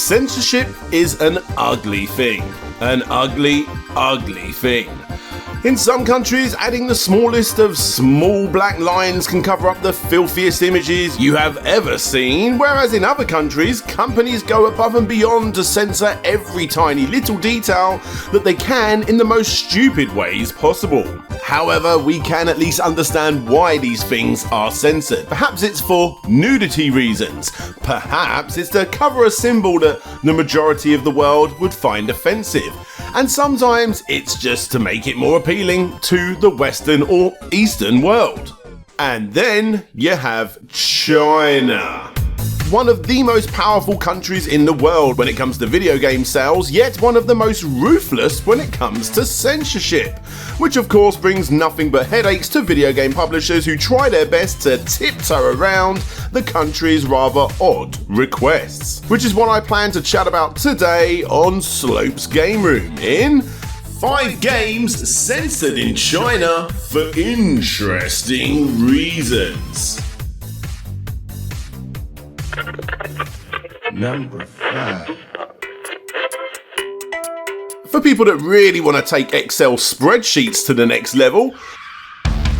Censorship is an ugly thing. An ugly, ugly thing. In some countries, adding the smallest of small black lines can cover up the filthiest images you have ever seen, whereas in other countries, companies go above and beyond to censor every tiny little detail that they can in the most stupid ways possible. However, we can at least understand why these things are censored. Perhaps it's for nudity reasons. Perhaps it's to cover a symbol that the majority of the world would find offensive. And sometimes it's just to make it more appealing to the Western or Eastern world. And then you have China. One of the most powerful countries in the world when it comes to video game sales, yet one of the most ruthless when it comes to censorship. Which of course brings nothing but headaches to video game publishers who try their best to tiptoe around the country's rather odd requests. Which is what I plan to chat about today on Slope's Game Room in 5 games censored in China for interesting reasons. Number 5. For people that really want to take Excel spreadsheets to the next level,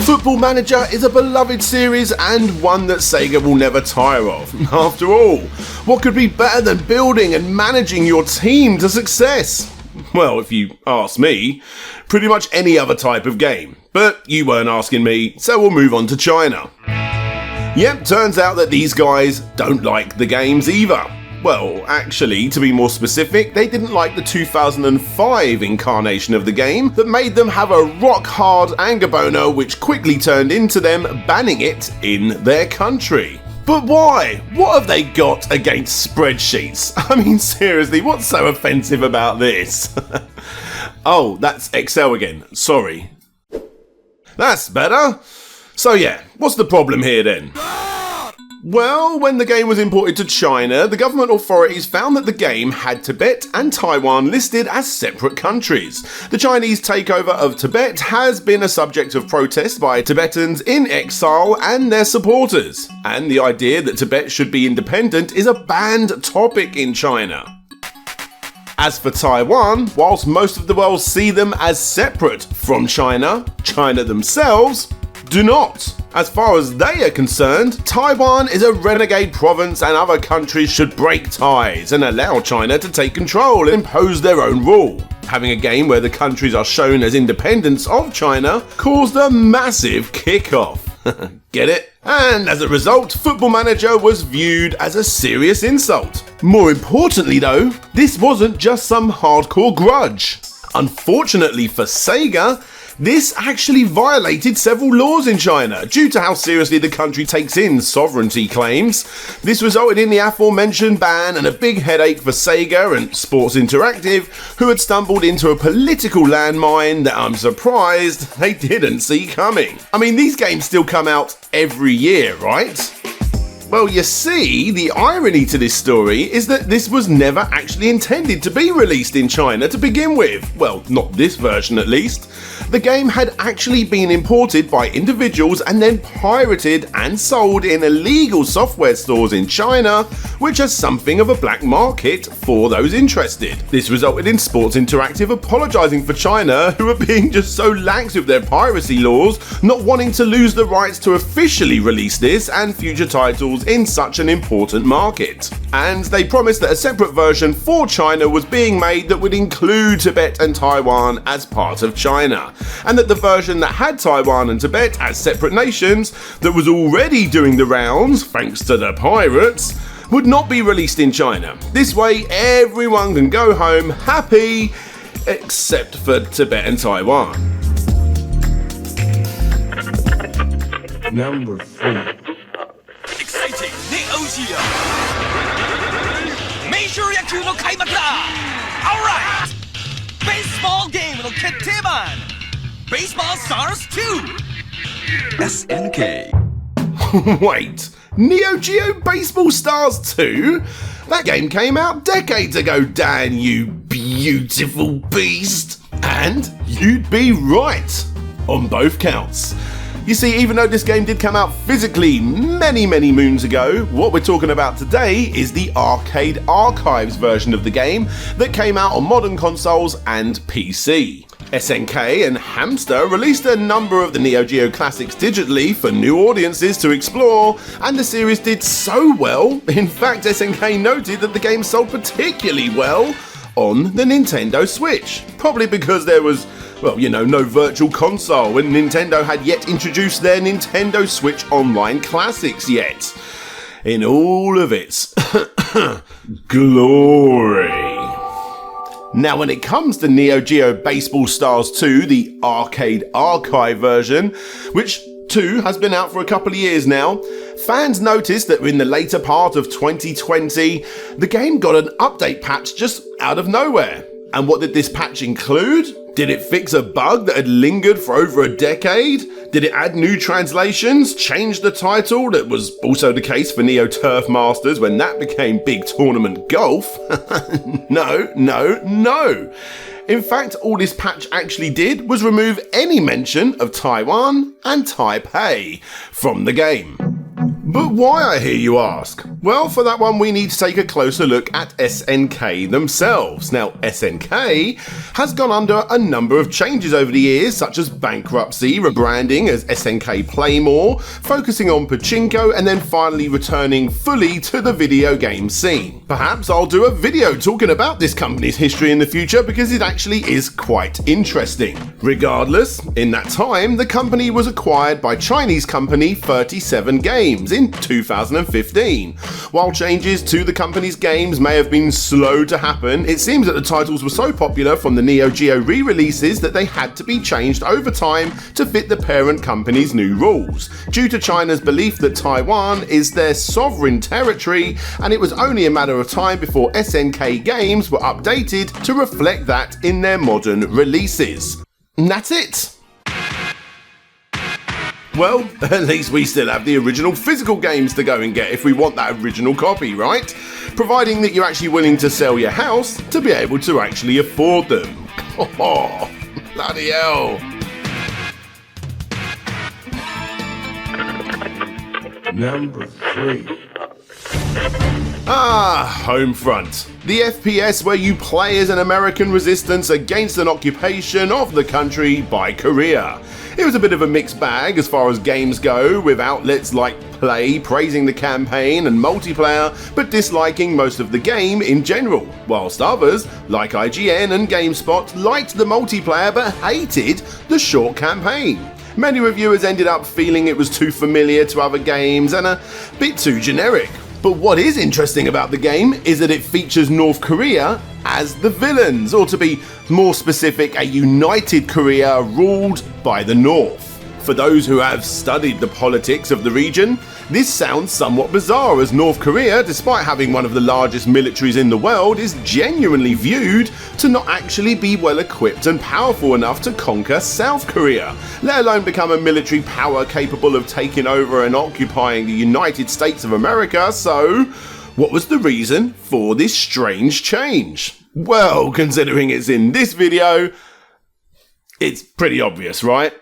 Football Manager is a beloved series and one that Sega will never tire of. After all, what could be better than building and managing your team to success? Well, if you ask me, pretty much any other type of game. But you weren't asking me, so we'll move on to China. Yep, turns out that these guys don't like the games either. Well, actually, to be more specific, they didn't like the 2005 incarnation of the game that made them have a rock-hard anger boner which quickly turned into them banning it in their country. But why? What have they got against spreadsheets? I mean, seriously, what's so offensive about this? Oh, that's Excel again, sorry. That's better. So yeah, what's the problem here then? Well, when the game was imported to China, the government authorities found that the game had Tibet and Taiwan listed as separate countries. The Chinese takeover of Tibet has been a subject of protest by Tibetans in exile and their supporters, and the idea that Tibet should be independent is a banned topic in China. As for Taiwan, whilst most of the world see them as separate from China, China themselves do not. As far as they are concerned, Taiwan is a renegade province and other countries should break ties and allow China to take control and impose their own rule. Having a game where the countries are shown as independents of China caused a massive kick-off. Get it? And as a result, Football Manager was viewed as a serious insult. More importantly though, this wasn't just some hardcore grudge. Unfortunately for Sega, this actually violated several laws in China due to how seriously the country takes in sovereignty claims. This resulted in the aforementioned ban and a big headache for Sega and Sports Interactive, who had stumbled into a political landmine that I'm surprised they didn't see coming. I mean, these games still come out every year, right? Well, you see, the irony to this story is that this was never actually intended to be released in China to begin with. Well, not this version at least. The game had actually been imported by individuals and then pirated and sold in illegal software stores in China, which has something of a black market for those interested. This resulted in Sports Interactive apologising for China, who are being just so lax with their piracy laws, not wanting to lose the rights to officially release this and future titles in such an important market. And they promised that a separate version for China was being made that would include Tibet and Taiwan as part of China, and that the version that had Taiwan and Tibet as separate nations that was already doing the rounds thanks to the pirates would not be released in China. This way everyone can go home happy except for Tibet and Taiwan. Number 4. Exciting Neo Geo Major Yaku no Kaimaku da! Alright! Baseball game no Ketsudan! Baseball Stars 2! SNK. Wait, Neo Geo Baseball Stars 2? That game came out decades ago, Dan, you beautiful beast! And you'd be right on both counts. You see, even though this game did come out physically many moons ago, what we're talking about today is the Arcade Archives version of the game that came out on modern consoles and PC. SNK and Hamster released a number of the Neo Geo classics digitally for new audiences to explore, and the series did so well, in fact SNK noted that the game sold particularly well on the Nintendo Switch, probably because there was, well, you know, no virtual console and Nintendo had yet introduced their Nintendo Switch Online Classics yet, in all of its glory. Now, when it comes to Neo Geo Baseball Stars 2, the Arcade Archive version, which 2 has been out for a couple of years now, fans noticed that in the later part of 2020, the game got an update patch just out of nowhere. And what did this patch include? Did it fix a bug that had lingered for over a decade? Did it add new translations, change the title that was also the case for Neo Turf Masters when that became Big Tournament Golf? No. In fact, all this patch actually did was remove any mention of Taiwan and Taipei from the game. But why, I hear you ask? Well, for that one we need to take a closer look at SNK themselves. Now, SNK has gone under a number of changes over the years, such as bankruptcy, rebranding as SNK Playmore, focusing on pachinko, and then finally returning fully to the video game scene. Perhaps I'll do a video talking about this company's history in the future because it actually is quite interesting. Regardless, in that time, the company was acquired by Chinese company 37 Games in 2015. While changes to the company's games may have been slow to happen, it seems that the titles were so popular from the Neo Geo re-releases that they had to be changed over time to fit the parent company's new rules, due to China's belief that Taiwan is their sovereign territory, and it was only a matter of time before SNK games were updated to reflect that in their modern releases. And that's it. Well, at least we still have the original physical games to go and get if we want that original copy, right? Providing that you're actually willing to sell your house to be able to actually afford them. Oh, bloody hell. Number 3. Homefront. The FPS where you play as an American resistance against an occupation of the country by Korea. It was a bit of a mixed bag as far as games go, with outlets like Play praising the campaign and multiplayer, but disliking most of the game in general, whilst others, like IGN and GameSpot, liked the multiplayer but hated the short campaign. Many reviewers ended up feeling it was too familiar to other games and a bit too generic. But what is interesting about the game is that it features North Korea as the villains, or to be more specific, a united Korea ruled by the North. For those who have studied the politics of the region, this sounds somewhat bizarre, as North Korea, despite having one of the largest militaries in the world, is genuinely viewed to not actually be well equipped and powerful enough to conquer South Korea, let alone become a military power capable of taking over and occupying the United States of America. So, what was the reason for this strange change? Well, considering it's in this video, it's pretty obvious, right?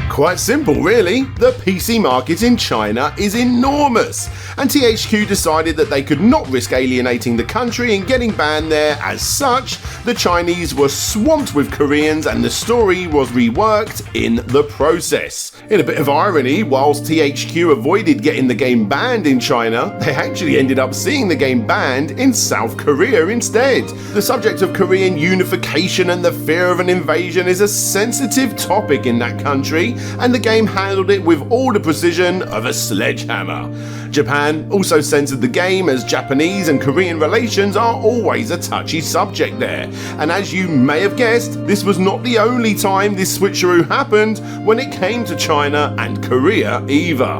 Quite simple, really. The PC market in China is enormous, and THQ decided that they could not risk alienating the country and getting banned there. As such, the Chinese were swamped with Koreans and the story was reworked in the process. In a bit of irony, whilst THQ avoided getting the game banned in China, they actually ended up seeing the game banned in South Korea instead. The subject of Korean unification and the fear of an invasion is a sensitive topic in that country, and the game handled it with all the precision of a sledgehammer. Japan also censored the game, as Japanese and Korean relations are always a touchy subject there. And as you may have guessed, this was not the only time this switcheroo happened when it came to China and Korea either.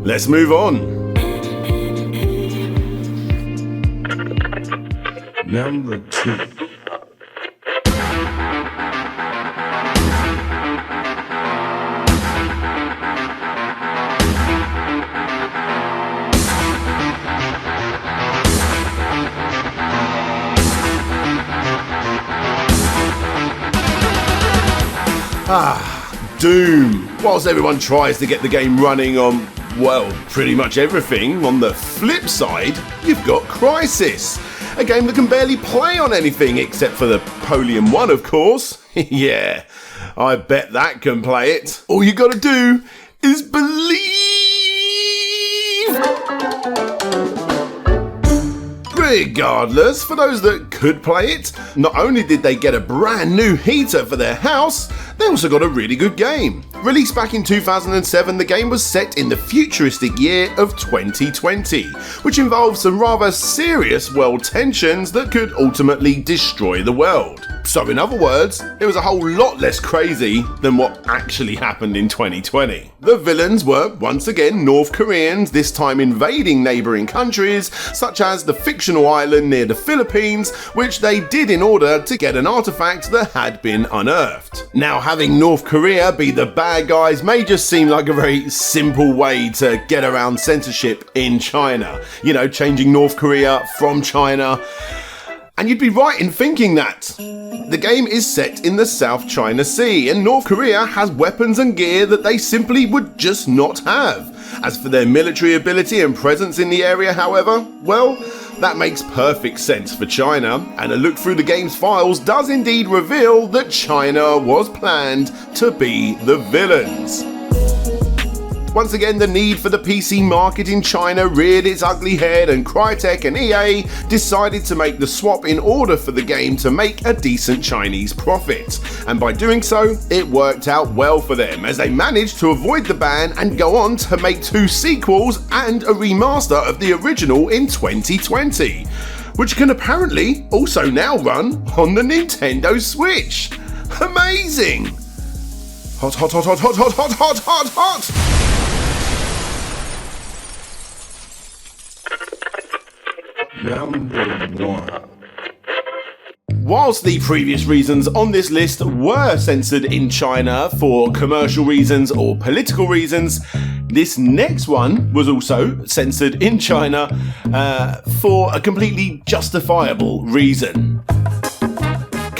Let's move on. Number 2. Doom. Whilst everyone tries to get the game running on, well, pretty much everything, on the flip side, you've got Crysis, a game that can barely play on anything except for the Polium 1, of course. Yeah, I bet that can play it. All you gotta do is believe. Regardless, for those that could play it, not only did they get a brand new heater for their house, they also got a really good game. Released back in 2007, the game was set in the futuristic year of 2020, which involved some rather serious world tensions that could ultimately destroy the world. So in other words, it was a whole lot less crazy than what actually happened in 2020. The villains were once again North Koreans, this time invading neighbouring countries, such as the fictional island near the Philippines, which they did in order to get an artifact that had been unearthed. Now, having North Korea be the bad guys may just seem like a very simple way to get around censorship in China. You know, changing North Korea from China. And you'd be right in thinking that. The game is set in the South China Sea, and North Korea has weapons and gear that they simply would just not have. As for their military ability and presence in the area, however, well, that makes perfect sense for China, and a look through the game's files does indeed reveal that China was planned to be the villains. Once again, the need for the PC market in China reared its ugly head, and Crytek and EA decided to make the swap in order for the game to make a decent Chinese profit. And by doing so, it worked out well for them, as they managed to avoid the ban and go on to make 2 sequels and a remaster of the original in 2020, which can apparently also now run on the Nintendo Switch. Amazing! Hot, hot, hot, hot, hot, hot, hot, hot, hot, hot! Number 1. Whilst the previous reasons on this list were censored in China for commercial reasons or political reasons, this next one was also censored in China for a completely justifiable reason.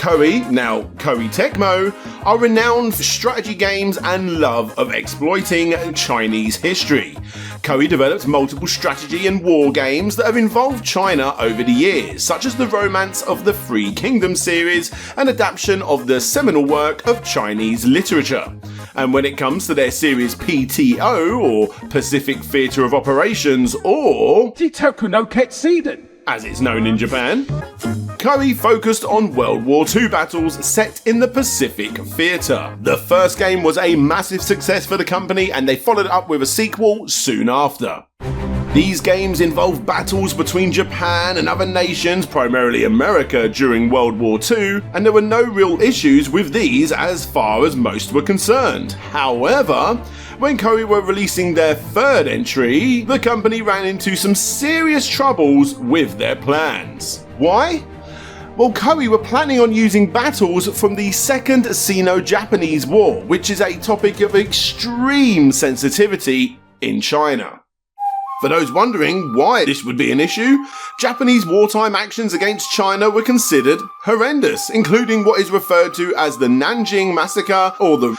Koei, now Koei Tecmo, are renowned for strategy games and love of exploiting Chinese history. Koei developed multiple strategy and war games that have involved China over the years, such as the Romance of the Three Kingdoms series, an adaptation of the seminal work of Chinese literature. And when it comes to their series PTO, or Pacific Theatre of Operations, or Teitoku no Ketsudan, as it's known in Japan, Koei focused on World War II battles set in the Pacific Theatre. The first game was a massive success for the company, and they followed it up with a sequel soon after. These games involve battles between Japan and other nations, primarily America, during World War II, and there were no real issues with these as far as most were concerned. However, when Koei were releasing their third entry, the company ran into some serious troubles with their plans. Why? Well, Koei were planning on using battles from the Second Sino-Japanese War, which is a topic of extreme sensitivity in China. For those wondering why this would be an issue, Japanese wartime actions against China were considered horrendous, including what is referred to as the Nanjing Massacre, or the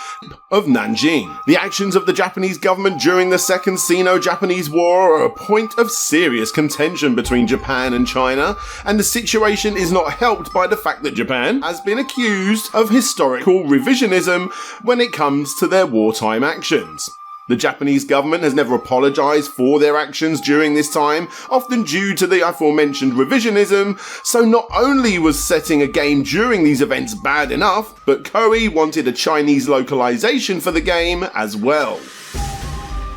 of Nanjing. The actions of the Japanese government during the Second Sino-Japanese War are a point of serious contention between Japan and China, and the situation is not helped by the fact that Japan has been accused of historical revisionism when it comes to their wartime actions. The Japanese government has never apologised for their actions during this time, often due to the aforementioned revisionism, so not only was setting a game during these events bad enough, but Koei wanted a Chinese localisation for the game as well.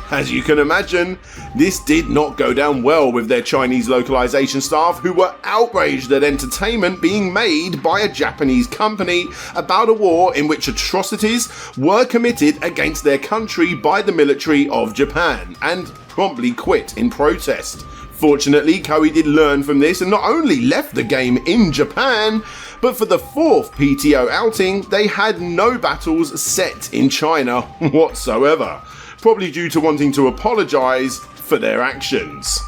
As you can imagine, this did not go down well with their Chinese localization staff, who were outraged at entertainment being made by a Japanese company about a war in which atrocities were committed against their country by the military of Japan, and promptly quit in protest. Fortunately, Koei did learn from this and not only left the game in Japan, but for the fourth PTO outing, they had no battles set in China whatsoever, probably due to wanting to apologise for their actions.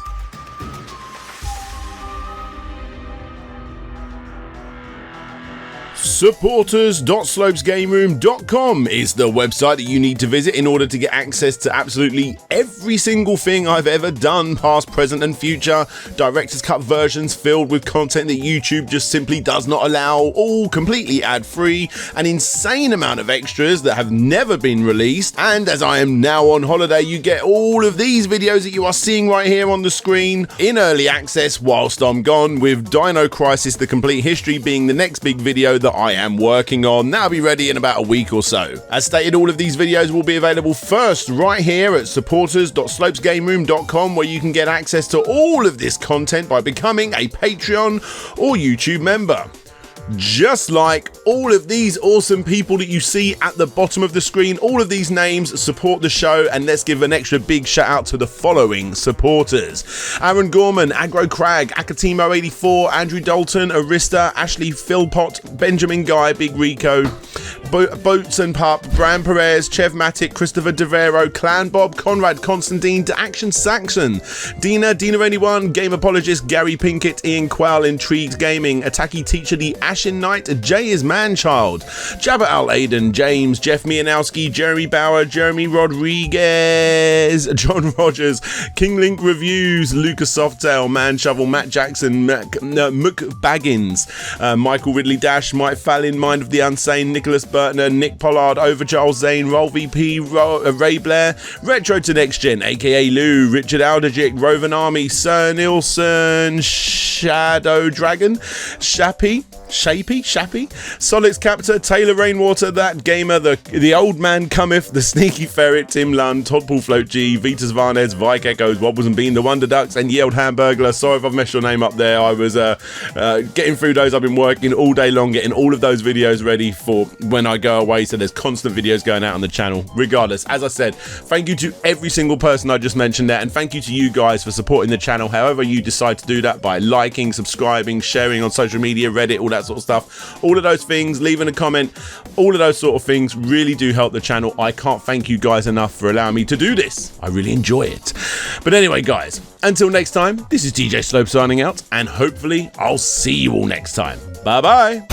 Supporters.slopesgameroom.com is the website that you need to visit in order to get access to absolutely every single thing I've ever done, past, present and future, director's cut versions filled with content that YouTube just simply does not allow, all completely ad-free, an insane amount of extras that have never been released, and as I am now on holiday, you get all of these videos that you are seeing right here on the screen in early access whilst I'm gone, with Dino Crysis The Complete History being the next big video that I am working on. That'll be ready in about a week or so. As stated, all of these videos will be available first right here at supporters.slopesgameroom.com, where you can get access to all of this content by becoming a Patreon or YouTube member. Just like all of these awesome people that you see at the bottom of the screen, all of these names support the show, and let's give an extra big shout out to the following supporters: Aaron Gorman, Agro Crag, Akatimo84, Andrew Dalton, Arista, Ashley Philpott, Benjamin Guy, Big Rico, Boats and Pup, Bram Perez, Chev Matic, Christopher DeVero, Clan Bob, Conrad Constantine, To Action Saxon, Dina81, Game Apologist, Gary Pinkett, Ian Quell, Intrigued Gaming, Attacky Teacher, The Ashin Knight, Jay is Manchild, Jabba Al Aiden, James, Jeff Mianowski, Jeremy Bauer, Jeremy Rodriguez, John Rogers, King Link Reviews, Lucas Softail, Man Shovel, Matt Jackson, Mook Baggins, Michael Ridley Dash, Mike Fallon, Mind of the Unsane, Nicholas Burtner, Nick Pollard, Over Charles Zane, Roll VP, Ray Blair, Retro to Next Gen, aka Lou, Richard Alderjic, Rovan Army, Sir Nilsson, Shadow Dragon, Shapy, Solix Captor, Taylor Rainwater, That Gamer, the Old Man Cometh, The Sneaky Ferret, Tim Lund, Todd Paul Float G, Vitas Varnes, Vike Echoes, Wobbles and Bean, The Wonder Ducks, and Yelled Hamburglar. Sorry if I've messed your name up there. I was getting through those. I've been working all day long getting all of those videos ready for when I go away, so there's constant videos going out on the channel. Regardless, as I said, thank you to every single person I just mentioned there, and thank you to you guys for supporting the channel however you decide to do that, by liking, subscribing, sharing on social media, Reddit, all that sort of stuff. All of those things, leaving a comment, all of those sort of things really do help the channel. I can't thank you guys enough for allowing me to do this. I really enjoy it. But anyway, guys, until next time, this is DJ Slope signing out, and hopefully I'll see you all next time. Bye bye.